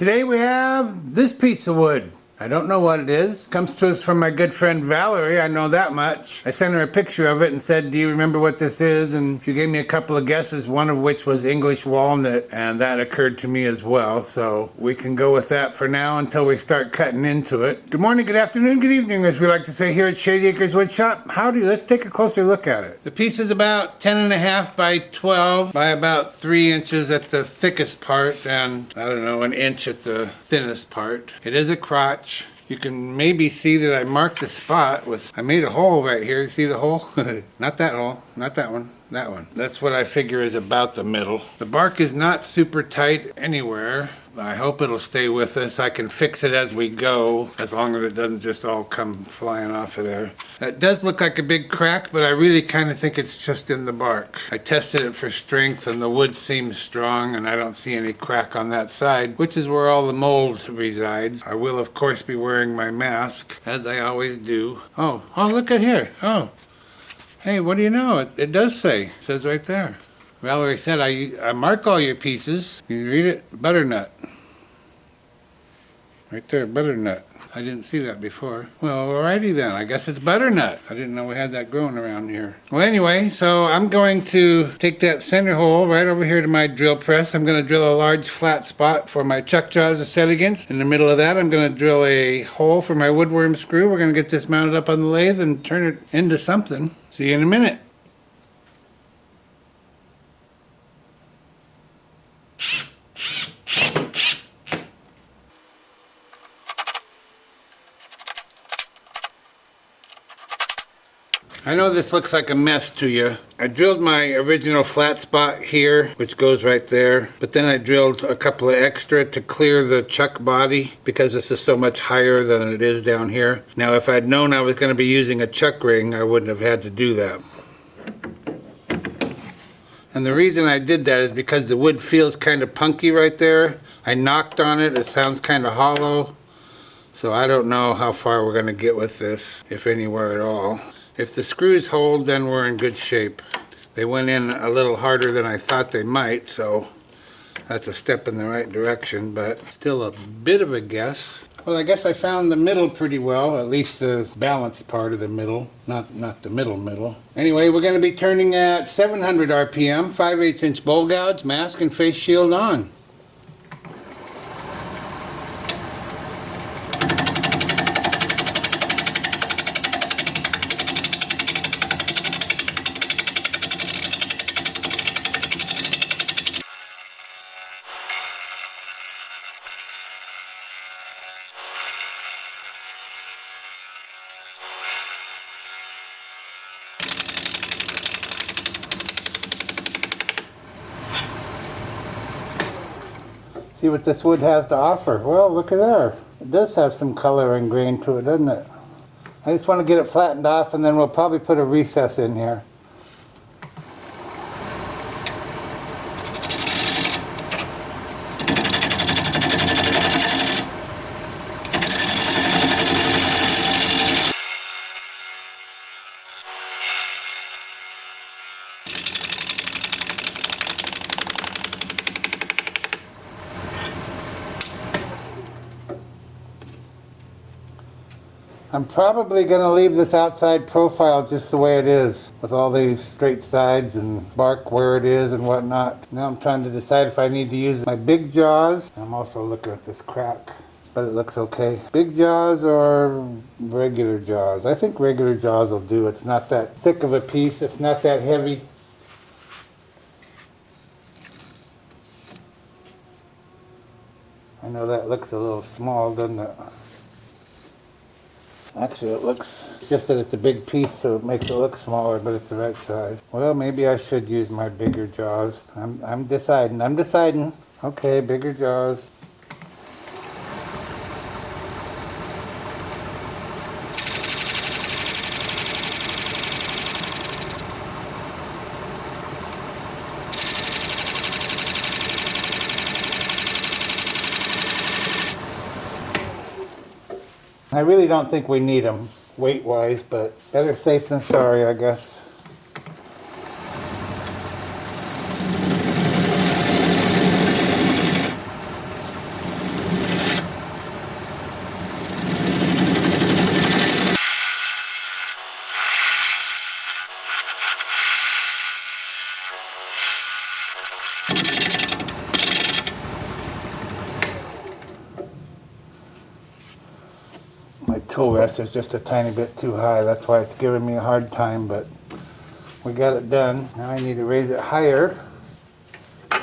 Today we have this piece of wood. I don't know what it is. Comes to us from my good friend Valerie, I know that much. I sent her a picture of it and said, do you remember what this is? And she gave me a couple of guesses, one of which was English walnut, and that occurred to me as well. So we can go with that for now until we start cutting into it. Good morning, good afternoon, good evening, as we like to say here at Shady Acres Wood Shop. Howdy, let's take a closer look at it. The piece is about 10.5 by 12 by about 3 inches at the thickest part and, I don't know, an inch at the thinnest part. It is a crotch. You can maybe see that I marked the spot with, I made a hole right here. You see the hole? Not that hole, not that one, that one. That's what I figure is about the middle. The bark is not super tight anywhere. I hope it'll stay with us. I can fix it as we go, as long as it doesn't just all come flying off of there. That does look like a big crack, but I really kind of think it's just in the bark. I tested it for strength and the wood seems strong and I don't see any crack on that side, which is where all the mold resides. I will of course be wearing my mask, as I always do. Oh, look at here. Oh, hey, what do you know? It does say, it says right there. Valerie said, I mark all your pieces. You read it? Butternut. Right there, butternut. I didn't see that before. Well, alrighty then. I guess it's butternut. I didn't know we had that growing around here. Well, anyway, so I'm going to take that center hole right over here to my drill press. I'm going to drill a large flat spot for my chuck jaws to set against. In the middle of that, I'm going to drill a hole for my woodworm screw. We're going to get this mounted up on the lathe and turn it into something. See you in a minute. I know this looks like a mess to you. I drilled my original flat spot here, which goes right there, but then I drilled a couple of extra to clear the chuck body because this is so much higher than it is down here. Now, if I'd known I was going to be using a chuck ring, I wouldn't have had to do that. And the reason I did that is because the wood feels kind of punky right there. I knocked on it, it sounds kind of hollow. So I don't know how far we're going to get with this, if anywhere at all. If the screws hold, then we're in good shape. They went in a little harder than I thought they might, so that's a step in the right direction, but still a bit of a guess. Well, I guess I found the middle pretty well, at least the balanced part of the middle, not the middle. Anyway, we're going to be turning at 700 RPM, 5/8 inch bowl gouge, mask and face shield on. See what this wood has to offer. Well, look at there. It does have some color and grain to it, doesn't it? I just want to get it flattened off and then we'll probably put a recess in here. I'm probably going to leave this outside profile just the way it is, with all these straight sides and bark where it is and whatnot. Now I'm trying to decide if I need to use my big jaws. I'm also looking at this crack, but it looks okay. Big jaws or regular jaws? I think regular jaws will do. It's not that thick of a piece. It's not that heavy. I know that looks a little small, doesn't it? Actually, it looks, just that it's a big piece, so it makes it look smaller, but it's the right size. Well, maybe I should use my bigger jaws. I'm deciding. Okay, bigger jaws. I really don't think we need them weight-wise, but better safe than sorry, I guess. My tool rest is just a tiny bit too high. That's why it's giving me a hard time, but we got it done. Now I need to raise it higher. I'm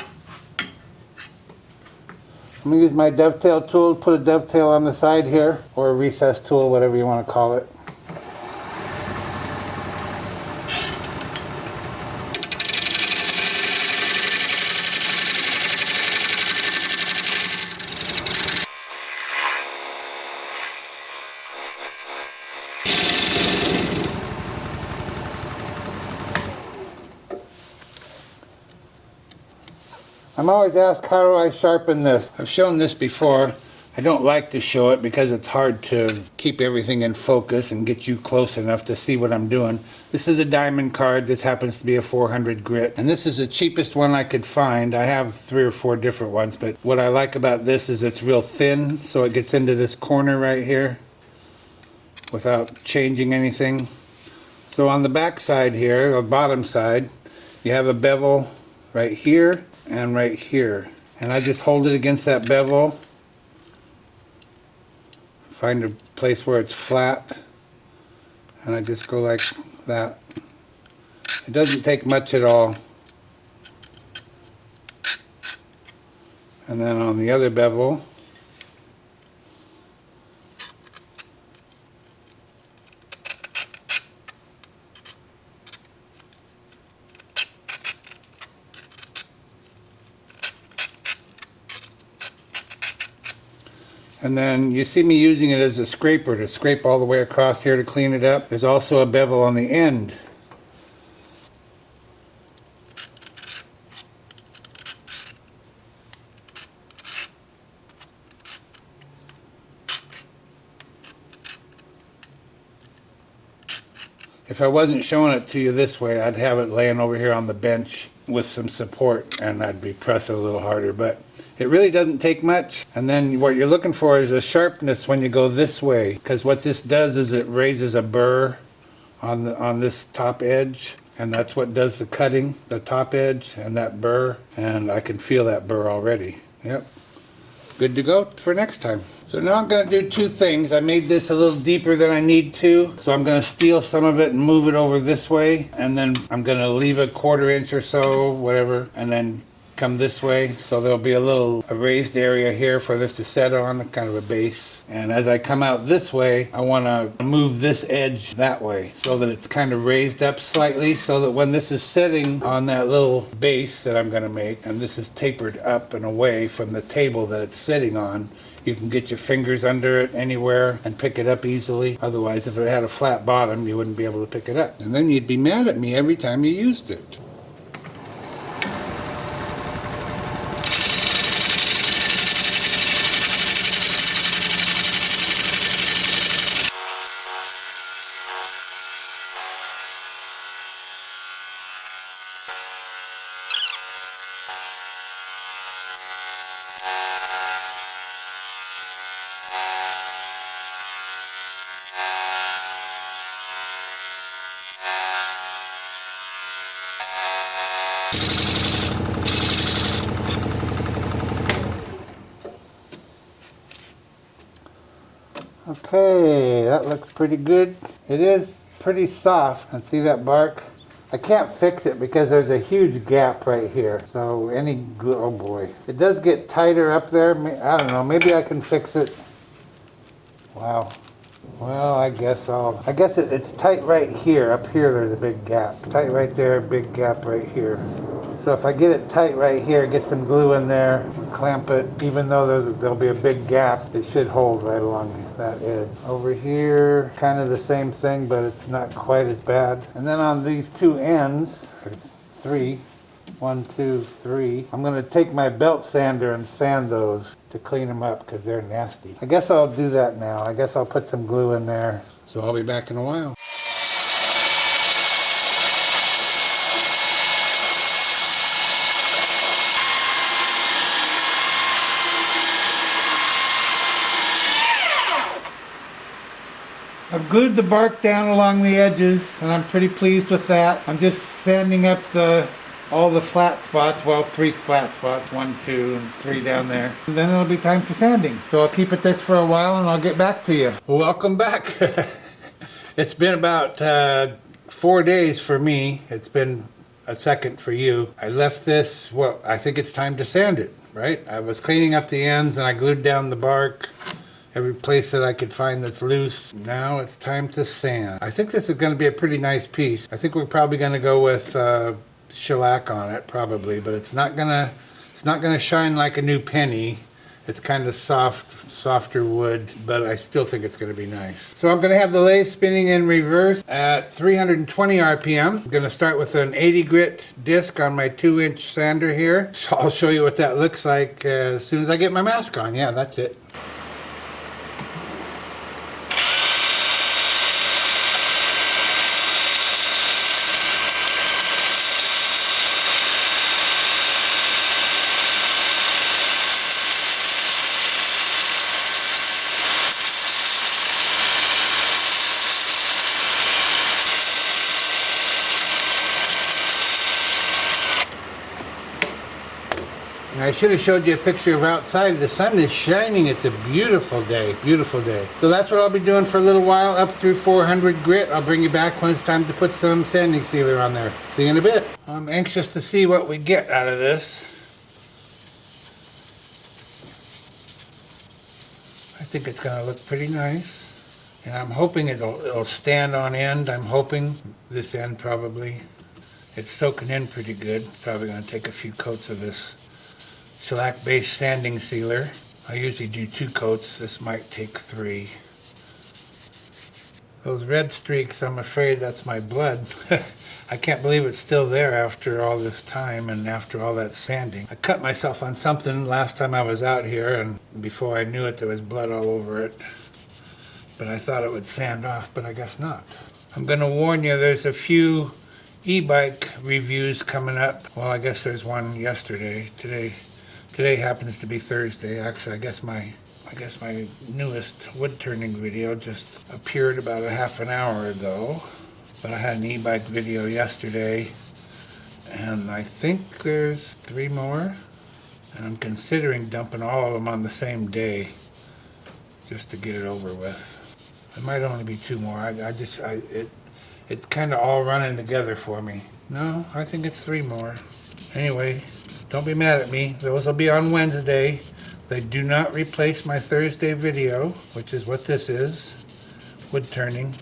going to use my dovetail tool, put a dovetail on the side here, or a recess tool, whatever you want to call it. I'm always asked, how do I sharpen this? I've shown this before. I don't like to show it because it's hard to keep everything in focus and get you close enough to see what I'm doing. This is a diamond card. This happens to be a 400 grit. And this is the cheapest one I could find. I have 3 or 4 different ones, but what I like about this is it's real thin, so it gets into this corner right here without changing anything. So on the back side here, or bottom side, you have a bevel right here and right here. And I just hold it against that bevel. Find a place where it's flat, and I just go like that. It doesn't take much at all. And then on the other bevel, and then you see me using it as a scraper to scrape all the way across here to clean it up. There's also a bevel on the end. If I wasn't showing it to you this way, I'd have it laying over here on the bench with some support, and I'd be pressing a little harder, but it really doesn't take much. And then what you're looking for is a sharpness when you go this way, because what this does is it raises a burr on this top edge, and that's what does the cutting, the top edge and that burr, and I can feel that burr already. Yep. Good to go for next time. So now I'm going to do 2 things. I made this a little deeper than I need to, so I'm going to steal some of it and move it over this way, and then I'm going to leave a 1/4 inch or so, whatever, and then come this way, so there'll be a raised area here for this to set on, kind of a base. And as I come out this way, I want to move this edge that way so that it's kind of raised up slightly, so that when this is sitting on that little base that I'm going to make, and this is tapered up and away from the table that it's sitting on, you can get your fingers under it anywhere and pick it up easily. Otherwise, if it had a flat bottom, you wouldn't be able to pick it up. And then you'd be mad at me every time you used it. Okay, that looks pretty good. It is pretty soft. And see that bark? I can't fix it because there's a huge gap right here. So oh boy. It does get tighter up there. I don't know, maybe I can fix it. Wow. Well, I guess it's tight right here. Up here there's a big gap. Tight right there, big gap right here. So if I get it tight right here, get some glue in there, and clamp it, even though there'll be a big gap, it should hold right along that edge. Over here, kind of the same thing, but it's not quite as bad. And then on these 2 ends, or 3, 1, 2, 3, I'm going to take my belt sander and sand those to clean them up because they're nasty. I guess I'll do that now. I guess I'll put some glue in there. So I'll be back in a while. I've glued the bark down along the edges, and I'm pretty pleased with that. I'm just sanding up the all the flat spots, well, 3 flat spots, 1, 2, and 3 down there. And then it'll be time for sanding. So I'll keep it this for a while and I'll get back to you. Welcome back. It's been about 4 days for me. It's been a second for you. I left this, well, I think it's time to sand it, right? I was cleaning up the ends and I glued down the bark. Every place that I could find that's loose. Now it's time to sand. I think this is going to be a pretty nice piece. I think we're probably going to go with shellac on it, probably, but it's not gonna shine like a new penny. It's kind of softer wood, but I still think it's going to be nice. So I'm going to have the lathe spinning in reverse at 320 RPM. I'm going to start with an 80 grit disc on my 2-inch sander here. So I'll show you what that looks like as soon as I get my mask on. Yeah, that's it. I should have showed you a picture of outside. The sun is shining. It's a beautiful day. Beautiful day. So that's what I'll be doing for a little while, up through 400 grit. I'll bring you back when it's time to put some sanding sealer on there. See you in a bit. I'm anxious to see what we get out of this. I think it's going to look pretty nice. And I'm hoping it'll stand on end. I'm hoping this end probably. It's soaking in pretty good. Probably going to take a few coats of this shellac based sanding sealer. I usually do 2 coats. This might take 3. Those red streaks, I'm afraid that's my blood. I can't believe it's still there after all this time and after all that sanding. I cut myself on something last time I was out here, and before I knew it there was blood all over it. But I thought it would sand off, but I guess not. I'm going to warn you, there's a few e-bike reviews coming up. Well, I guess there's one yesterday. Today happens to be Thursday. Actually, I guess my newest wood turning video just appeared about a half an hour ago. But I had an e-bike video yesterday, and I think there's 3 more. And I'm considering dumping all of them on the same day, just to get it over with. It might only be 2 more. It's kind of all running together for me. No, I think it's 3 more. Anyway. Don't be mad at me. Those will be on Wednesday. They do not replace my Thursday video, which is what this is. Wood turning.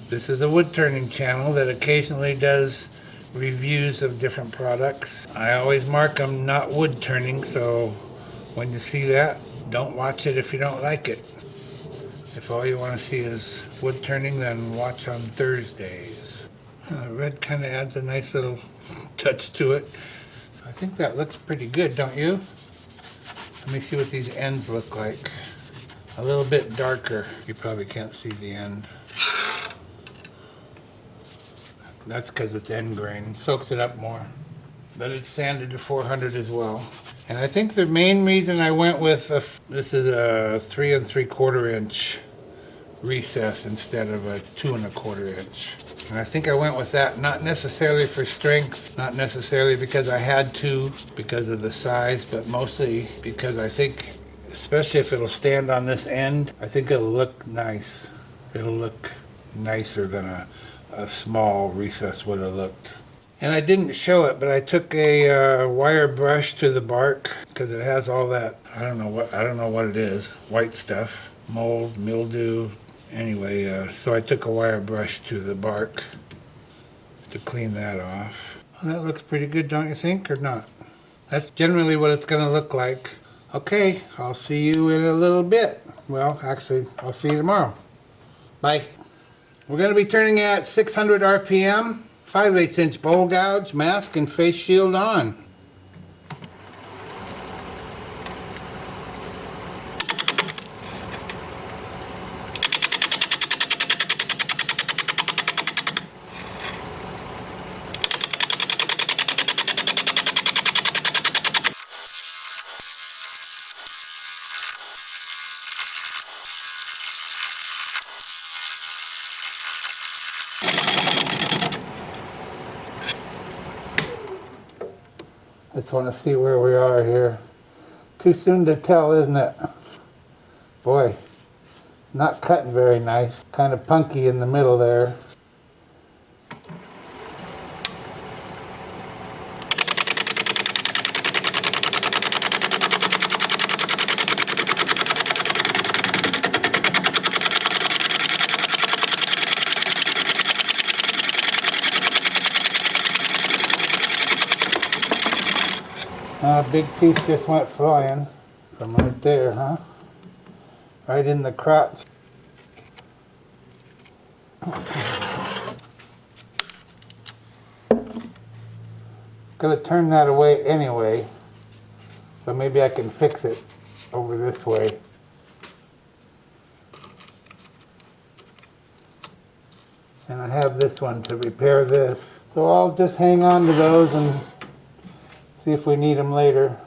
This is a wood turning channel that occasionally does reviews of different products. I always mark them not wood turning, so when you see that, don't watch it if you don't like it. If all you want to see is wood turning, then watch on Thursdays. Red kind of adds a nice little touch to it. I think that looks pretty good, don't you? Let me see what these ends look like. A little bit darker. You probably can't see the end. That's because it's end grain. Soaks it up more. But it's sanded to 400 as well. And I think the main reason I went with this is a 3 3/4 inch recess instead of a 2 1/4 inch. And I think I went with that not necessarily for strength, not necessarily because I had to, because of the size, but mostly because I think, especially if it'll stand on this end, I think it'll look nice. It'll look nicer than a small recess would have looked. And I didn't show it, but I took a wire brush to the bark because it has all that, I don't know what it is, white stuff, mold, mildew. Anyway, so I took a wire brush to the bark to clean that off. Well, that looks pretty good, don't you think, or not? That's generally what it's going to look like. Okay, I'll see you in a little bit. Well, actually, I'll see you tomorrow. Bye. We're going to be turning at 600 RPM, 5/8 inch bowl gouge, mask, and face shield on. Just want to see where we are here. Too soon to tell, isn't it? Boy, not cutting very nice. Kind of punky in the middle there. A big piece just went flying from right there, huh? Right in the crotch. Gonna turn that away anyway, so maybe I can fix it over this way. And I have this one to repair this. So I'll just hang on to those and see if we need them later.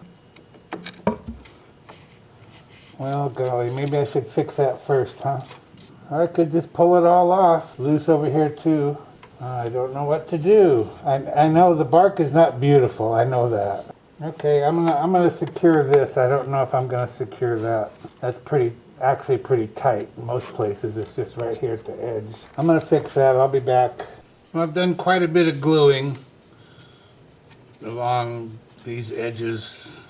Well, golly, maybe I should fix that first, huh? Or I could just pull it all off. Loose over here too. I don't know what to do. I know the bark is not beautiful. I know that. Okay, I'm gonna secure this. I don't know if I'm gonna secure that. That's actually pretty tight. In most places it's just right here at the edge. I'm gonna fix that. I'll be back. Well, I've done quite a bit of gluing along these edges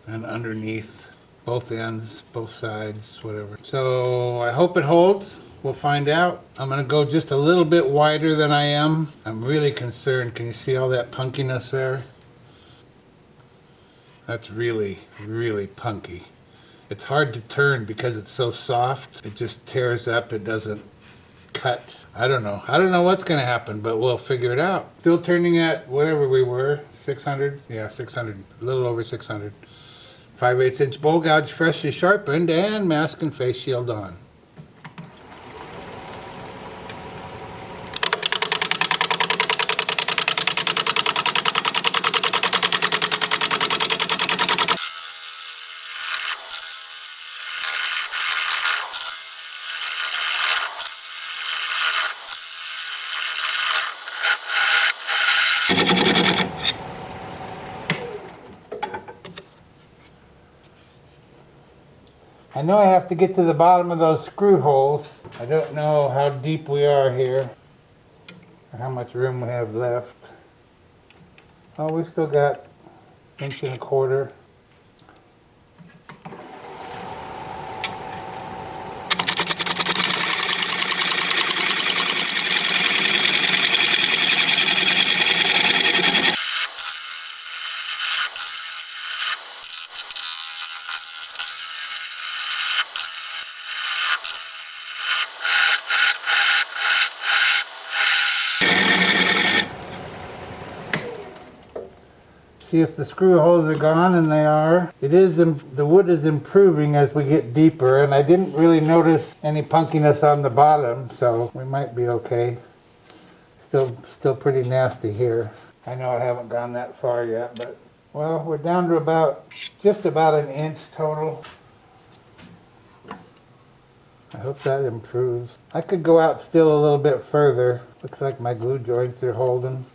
and underneath, both ends, both sides, whatever. So I hope it holds. We'll find out. I'm gonna go just a little bit wider than I am. I'm really concerned. Can you see all that punkiness there? That's really, really punky. It's hard to turn because it's so soft. It just tears up. It doesn't cut. I don't know. I don't know what's going to happen, but we'll figure it out. Still turning at whatever we were, 600? Yeah, 600, a little over 600. 5/8 inch bowl gouge freshly sharpened and mask and face shield on. I know I have to get to the bottom of those screw holes. I don't know how deep we are here, or how much room we have left. Oh, we still got 1.25 inches. See if the screw holes are gone, and they are. The wood is improving as we get deeper, and I didn't really notice any punkiness on the bottom, so we might be okay. Still pretty nasty here. I know I haven't gone that far yet, but well, we're down to just about 1 inch total. I hope that improves. I could go out still a little bit further. Looks like my glue joints are holding.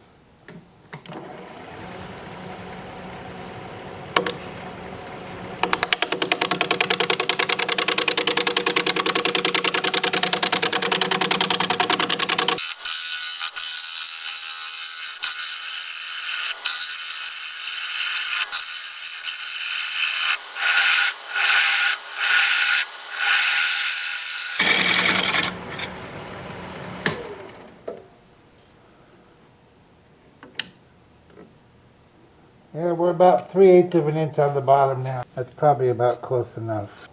Yeah, we're about 3/8 of an inch on the bottom now. That's probably about close enough.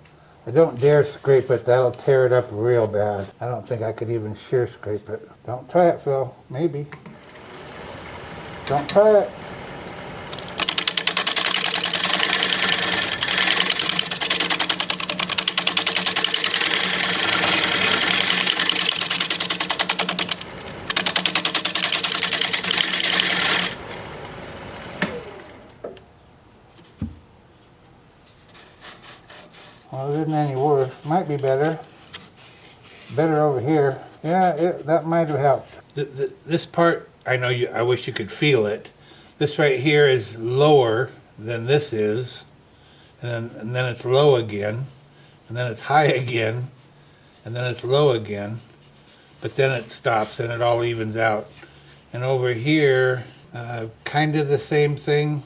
I don't dare scrape it. That'll tear it up real bad. I don't think I could even shear scrape it. Don't try it, Phil. Maybe. Don't try it. Well, it isn't any worse. Might be better. Better over here. Yeah, that might have helped. This part, I know I wish you could feel it, This right here is lower than this is, and then it's low again, and then it's high again, and then it's low again, but then it stops and it all evens out. And over here, kind of the same thing,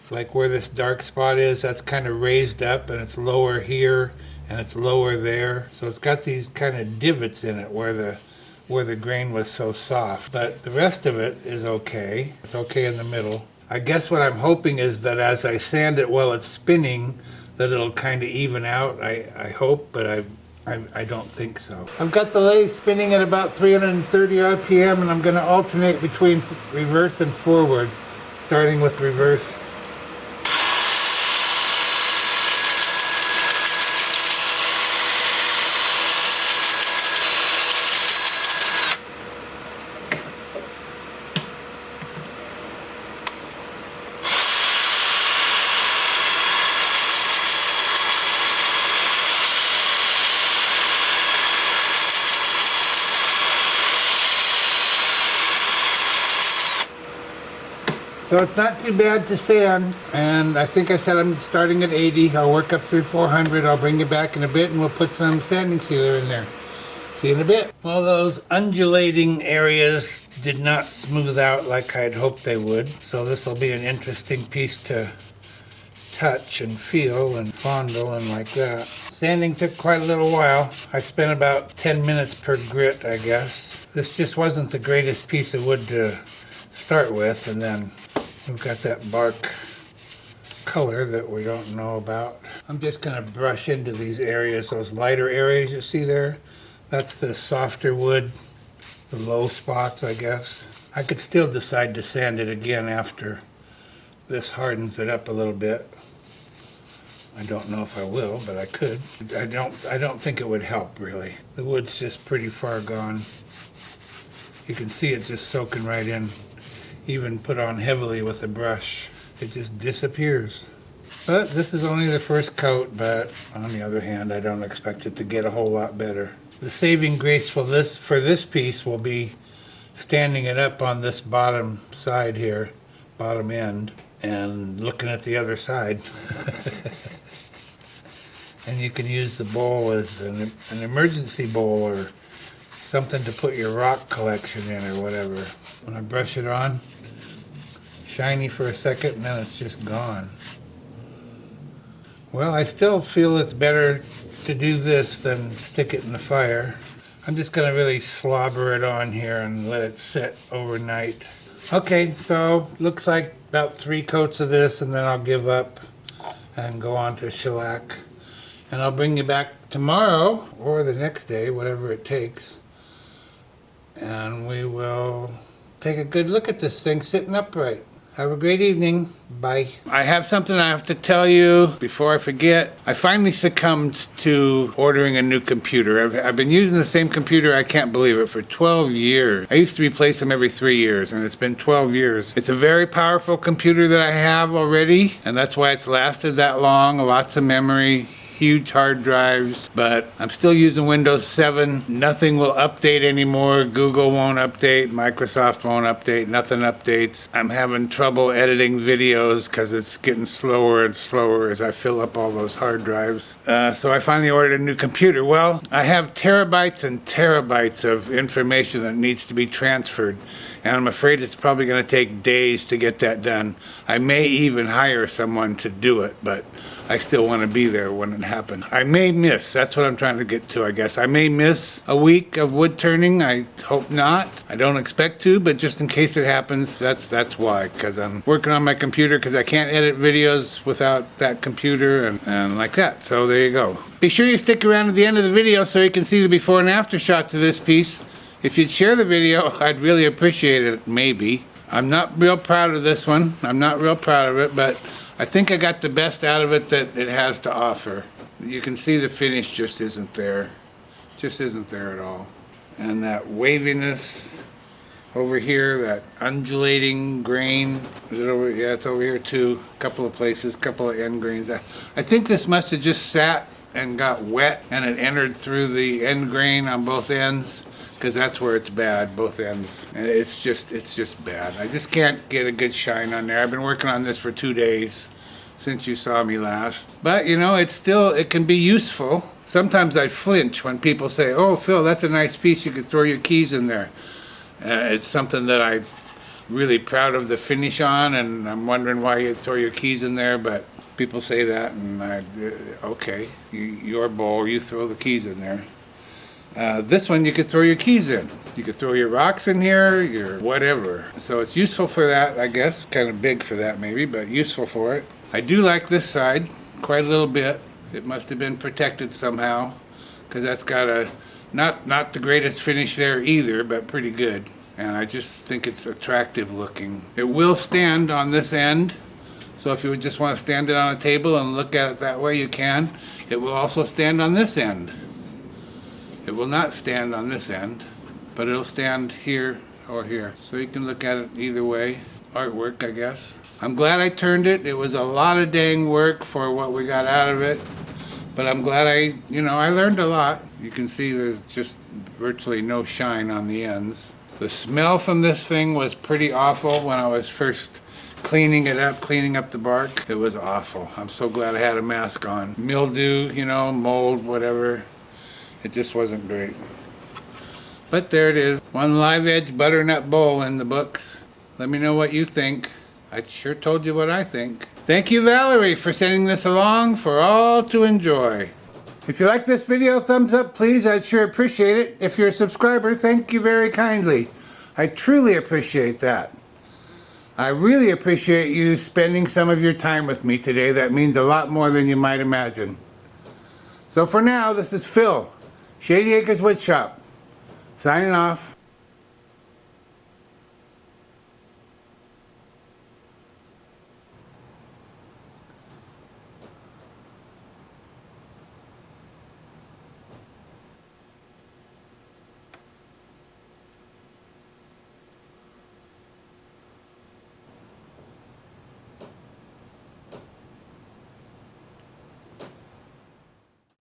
like where this dark spot is, that's kind of raised up, and it's lower here and it's lower there. So it's got these kind of divots in it where the grain was so soft. But the rest of it is okay. It's okay in the middle. I guess what I'm hoping is that as I sand it while it's spinning, that it'll kind of even out. I hope, but I don't think so. I've got the lathe spinning at about 330 RPM, and I'm going to alternate between reverse and forward, starting with reverse. So it's not too bad to sand, and I think I said I'm starting at 80. I'll work up through 400. I'll bring you back in a bit and we'll put some sanding sealer in there. See you in a bit. Well, those undulating areas did not smooth out like I'd hoped they would, so this will be an interesting piece to touch and feel and fondle and like that. Sanding took quite a little while. I spent about 10 minutes per grit, I guess. This just wasn't the greatest piece of wood to start with, and then we've got that bark color that we don't know about. I'm just going to brush into these areas, those lighter areas you see there. That's the softer wood, the low spots, I guess. I could still decide to sand it again after this hardens it up a little bit. I don't know if I will, but I could. I don't think it would help, really. The wood's just pretty far gone. You can see it just soaking right in. Even put on heavily with the brush, it just disappears. But this is only the first coat, but on the other hand, I don't expect it to get a whole lot better. The saving grace for this piece will be standing it up on this bottom side here, bottom end, and looking at the other side. And you can use the bowl as an emergency bowl or something to put your rock collection in or whatever. When I brush it on, shiny for a second and then it's just gone. Well, I still feel it's better to do this than stick it in the fire. I'm just going to really slobber it on here and let it sit overnight. Okay, so looks like about 3 coats of this and then I'll give up and go on to shellac. And I'll bring you back tomorrow or the next day, whatever it takes. And we will take a good look at this thing sitting upright. Have a great evening. Bye. I have something I have to tell you before I forget. I finally succumbed to ordering a new computer. I've been using the same computer, I can't believe it, for 12 years. I used to replace them every 3 years, and it's been 12 years. It's a very powerful computer that I have already, and that's why it's lasted that long. Lots of memory. Huge hard drives, but I'm still using Windows 7. Nothing will update anymore. Google won't update, Microsoft won't update, nothing updates. I'm having trouble editing videos because it's getting slower and slower as I fill up all those hard drives. So I finally ordered a new computer. Well, I have terabytes and terabytes of information that needs to be transferred, and I'm afraid it's probably going to take days to get that done. I may even hire someone to do it, but I still want to be there when it happens. I may miss, that's what I'm trying to get to, I guess. I may miss a week of wood turning. I hope not. I don't expect to, but just in case it happens, that's why. Because I'm working on my computer because I can't edit videos without that computer and like that. So there you go. Be sure you stick around to the end of the video so you can see the before and after shots of this piece. If you'd share the video, I'd really appreciate it, maybe. I'm not real proud of this one. I'm not real proud of it, but I think I got the best out of it that it has to offer. You can see the finish just isn't there. Just isn't there at all. And that waviness over here, that undulating grain. Is it over? Yeah, it's over here too. A couple of places, couple of end grains. I think this must have just sat and got wet and it entered through the end grain on both ends. because that's where it's bad, both ends. And it's just bad. I just can't get a good shine on there. I've been working on this for 2 days since you saw me last. But you know, it can be useful. Sometimes I flinch when people say, "Oh, Phil, that's a nice piece. You could throw your keys in there." It's something that I'm really proud of the finish on, and I'm wondering why you throw your keys in there, but people say that, and okay, your bowl, you throw the keys in there. This one you could throw your keys in. You could throw your rocks in here, your whatever. So it's useful for that, I guess. Kind of big for that maybe, but useful for it. I do like this side quite a little bit. It must have been protected somehow, because that's got a not the greatest finish there either, but pretty good. And I just think it's attractive looking. It will stand on this end, so if you would just want to stand it on a table and look at it that way, you can. It will also stand on this end. It will not stand on this end, but it'll stand here or here. So you can look at it either way. Artwork, I guess. I'm glad I turned it. It was a lot of dang work for what we got out of it. But I'm glad I learned a lot. You can see there's just virtually no shine on the ends. The smell from this thing was pretty awful when I was first cleaning it up, cleaning up the bark. It was awful. I'm so glad I had a mask on. Mildew, mold, whatever. It just wasn't great. But there it is. One live edge butternut bowl in the books. Let me know what you think. I sure told you what I think. Thank you, Valerie, for sending this along for all to enjoy. If you like this video, thumbs up please. I'd sure appreciate it. If you're a subscriber, thank you very kindly. I truly appreciate that. I really appreciate you spending some of your time with me today. That means a lot more than you might imagine. So for now, this is Phil, Shady Acres Woodshop, signing off.